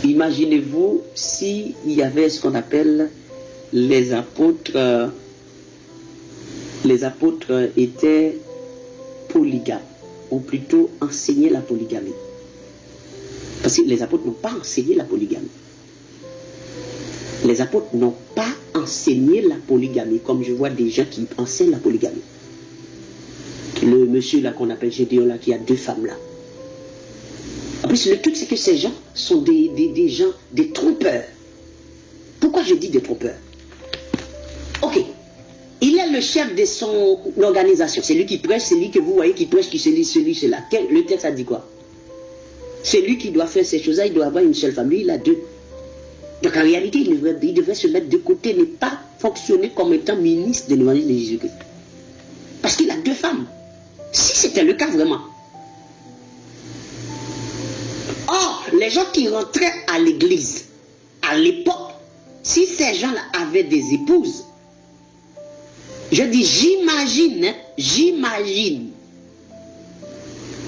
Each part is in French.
Imaginez-vous s'il y avait ce qu'on appelle les apôtres étaient polygames, ou plutôt enseignaient la polygamie. Parce que les apôtres n'ont pas enseigné la polygamie. Les apôtres n'ont pas enseigné la polygamie, comme je vois des gens qui enseignent la polygamie. Le monsieur là qu'on appelle Gédéon là, qui a 2 femmes là. En plus, le truc c'est que ces gens sont des gens, des trompeurs. Pourquoi je dis des trompeurs? Ok. Il est le chef de son organisation. C'est lui qui prêche, c'est lui que vous voyez qui prêche, qui se lit cela. Le texte a dit quoi? C'est lui qui doit faire ces choses-là, il doit avoir une seule femme. Lui, il a 2. Donc en réalité, il devrait se mettre de côté, ne pas fonctionner comme étant ministre de l'évangile de Jésus-Christ. Parce qu'il a 2 femmes. Si c'était le cas vraiment. Or, les gens qui rentraient à l'église, à l'époque, si ces gens-là avaient des épouses, je dis j'imagine,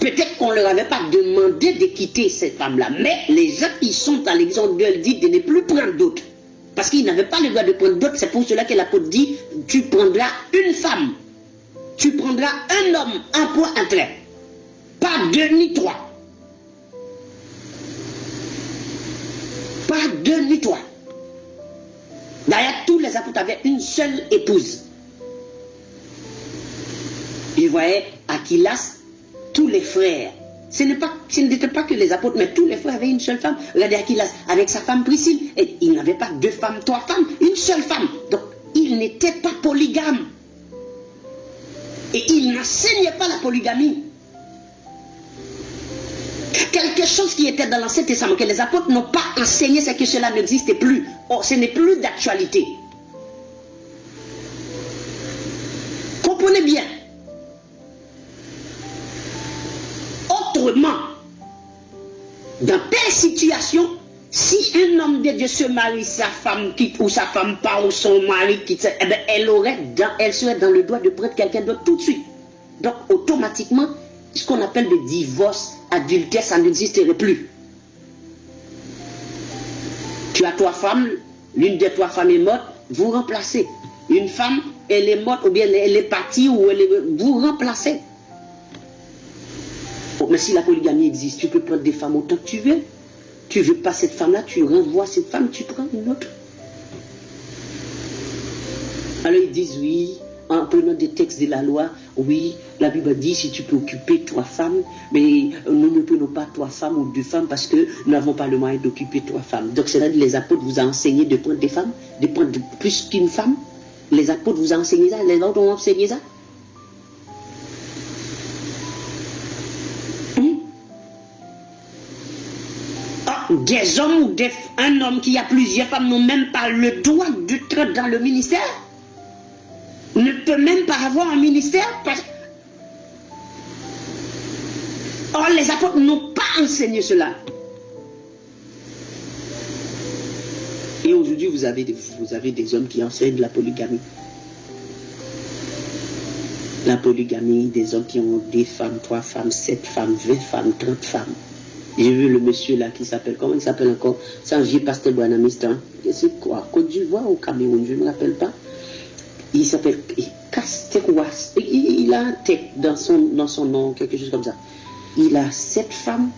peut-être qu'on ne leur avait pas demandé de quitter cette femme-là, mais les gens qui sont à l'église, on leur dit de ne plus prendre d'autres. Parce qu'ils n'avaient pas le droit de prendre d'autres, c'est pour cela que l'apôtre dit, tu prendras une femme, tu prendras un homme, un point, un trait. Pas 2 ni 3. Pas 2 ni 3. D'ailleurs, tous les apôtres avaient une seule épouse. Ils voyaient Aquilas, tous les frères. Ce n'était pas que les apôtres, mais tous les frères avaient une seule femme. Regardez Aquilas avec sa femme Priscille. Et il n'avait pas 2 femmes, 3 femmes, une seule femme. Donc, il n'était pas polygame. Et il n'enseignait pas la polygamie. Quelque chose qui était dans l'Ancien Testament, que les apôtres n'ont pas enseigné, c'est que cela n'existe plus. Or, ce n'est plus d'actualité. Comprenez bien. Autrement, dans telle situation, si un homme de Dieu se marie, sa femme quitte, ou sa femme part, ou son mari quitte, eh bien, elle serait dans le droit de prendre quelqu'un d'autre tout de suite. Donc, automatiquement, ce qu'on appelle le divorce, adultère, ça n'existerait plus. Tu as 3 femmes, l'une des 3 femmes est morte, vous remplacez. Une femme, elle est morte, ou bien elle est partie, ou vous remplacez. Oh, mais si la polygamie existe, tu peux prendre des femmes autant que tu veux. Tu ne veux pas cette femme-là, tu renvoies cette femme, tu prends une autre. Alors ils disent oui, en prenant des textes de la loi, oui, la Bible dit si tu peux occuper 3 femmes, mais nous ne prenons pas 3 femmes ou 2 femmes parce que nous n'avons pas le moyen d'occuper 3 femmes. Donc c'est là que les apôtres vous ont enseigné de prendre des femmes, de prendre plus qu'une femme. Les apôtres vous ont enseigné ça, les autres ont enseigné ça. Des hommes ou un homme qui a plusieurs femmes n'ont même pas le droit d'être dans le ministère. Ne peut même pas avoir un ministère. Or, les apôtres n'ont pas enseigné cela. Et aujourd'hui, vous avez des hommes qui enseignent la polygamie. La polygamie, des hommes qui ont 2 femmes, 3 femmes, 7 femmes, 20 femmes, 30 femmes. J'ai vu le monsieur là qui s'appelle, comment il s'appelle encore? C'est un vieux pasteur Boanamiste. C'est quoi? Côte d'Ivoire ou Cameroun? Je ne me rappelle pas. Il s'appelle Casterouas. Il a un tête dans son nom, quelque chose comme ça. Il a 7 femmes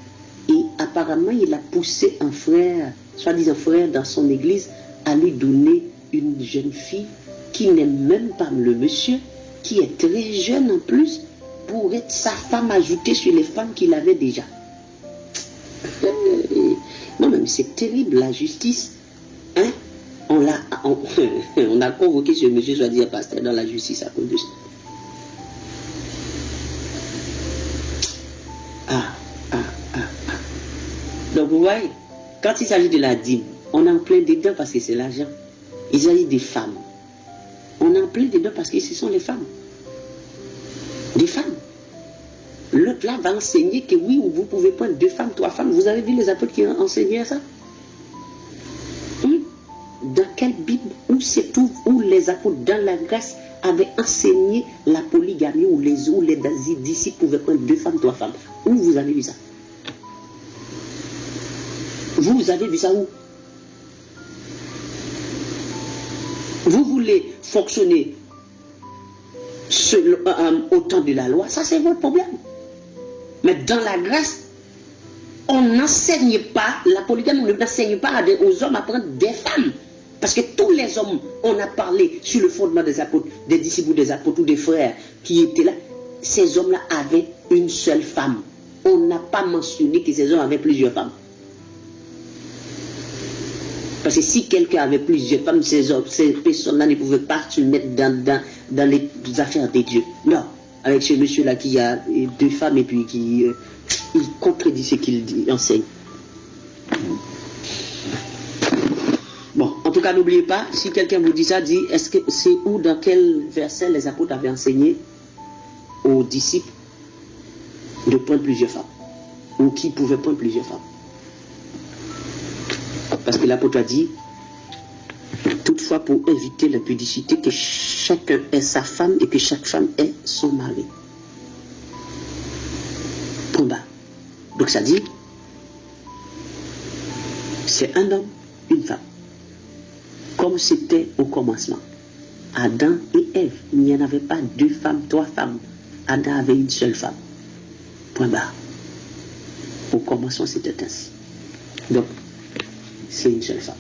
et apparemment il a poussé un frère, soi-disant frère dans son église, à lui donner une jeune fille qui n'aime même pas le monsieur, qui est très jeune en plus, pour être sa femme ajoutée sur les femmes qu'il avait déjà. Non, mais c'est terrible, la justice. Hein? On a convoqué ce monsieur, soi-disant pasteur, dans la justice à cause de ça. Donc, vous voyez, quand il s'agit de la dîme, on est en plein dedans parce que c'est l'argent. Il s'agit des femmes. On est en plein dedans parce que ce sont les femmes. Des femmes. L'autre là va enseigner que oui, vous pouvez prendre 2 femmes, 3 femmes. Vous avez vu les apôtres qui ont enseigné ça? Dans quelle Bible où c'est tout, où les apôtres dans la grâce avaient enseigné la polygamie, où les disciples pouvaient prendre 2 femmes, 3 femmes? Où vous avez vu ça? Vous avez vu ça où? Vous voulez fonctionner au temps de la loi, ça c'est votre problème. Mais dans la grâce, on n'enseigne pas, la polygamie ne n'enseigne pas aux hommes à prendre des femmes. Parce que tous les hommes, on a parlé sur le fondement des apôtres, des disciples des apôtres ou des frères qui étaient là. Ces hommes-là avaient une seule femme. On n'a pas mentionné que ces hommes avaient plusieurs femmes. Parce que si quelqu'un avait plusieurs femmes, ces personnes-là ne pouvaient pas se mettre dans les affaires de Dieu. Non. Avec ce monsieur-là qui a 2 femmes et puis qui il contredit ce qu'il enseigne. Bon, en tout cas, n'oubliez pas, si quelqu'un vous dit ça, dit, est-ce que c'est où, dans quel verset les apôtres avaient enseigné aux disciples de prendre plusieurs femmes, ou qui pouvaient prendre plusieurs femmes? Parce que l'apôtre a dit, toutefois pour éviter l'impudicité, que chacun ait sa femme et que chaque femme ait son mari. Point bas. Donc ça dit, c'est un homme, une femme. Comme c'était au commencement. Adam et Ève, il n'y en avait pas 2 femmes, 3 femmes. Adam avait une seule femme. Point barre. Au commencement, c'était ainsi. Donc, c'est une seule femme.